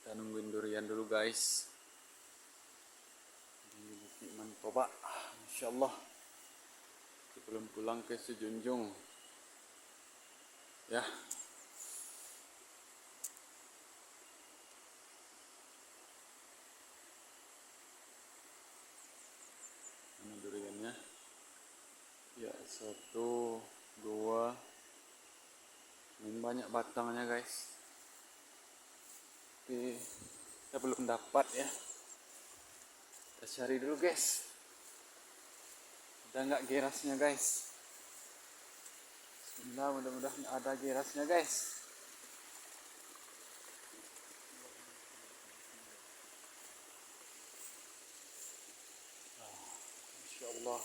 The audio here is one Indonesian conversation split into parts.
Kita nungguin durian dulu guys di Bukit Mantoba. Masya Allah, sebelum pulang ke Sejunjung ya. Ini duriannya ya, satu dua, ini banyak batangnya guys, tapi kita belum dapat ya. Kita cari dulu guys, ada nggak gerasnya guys. Bismillah, mudah-mudahan ada gerasnya guys. Masya Allah,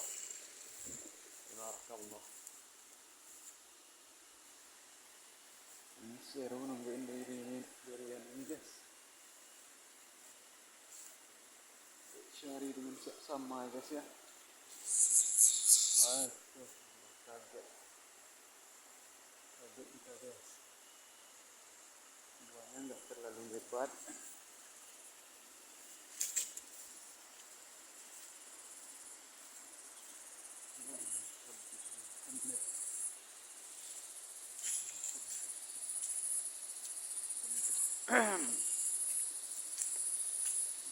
barakallah. Ini seru nungguin durian ini guys. Cari dengan sama guys ya. Aduh, kaget kita guys. Buahnya nggak terlalu lebat.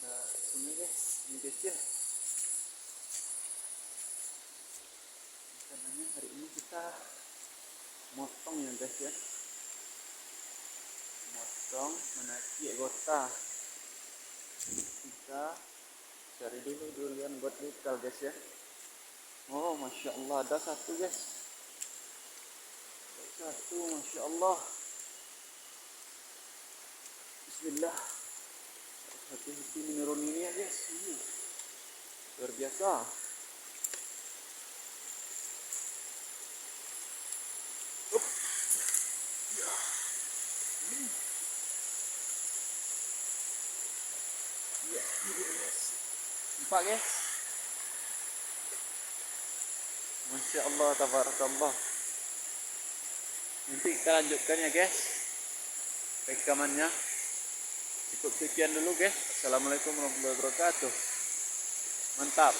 Nah, ini guys, ini kecil. Karena hari ini kita motong ya guys ya. Motong menaiki gota. Kita cari dulu durian buat bekal guys ya. Oh, masya Allah, ada satu guys. Ada satu, masya Allah. Bismillah. Hati-hati menurun ini ya guys. Luar biasa. Ya, ini dia guys. Nampak guys? Masya Allah, tabarakallah. Nanti kita lanjutkan ya guys rekamannya. Cukup sekian dulu guys. Assalamualaikum warahmatullahi wabarakatuh. Mantap.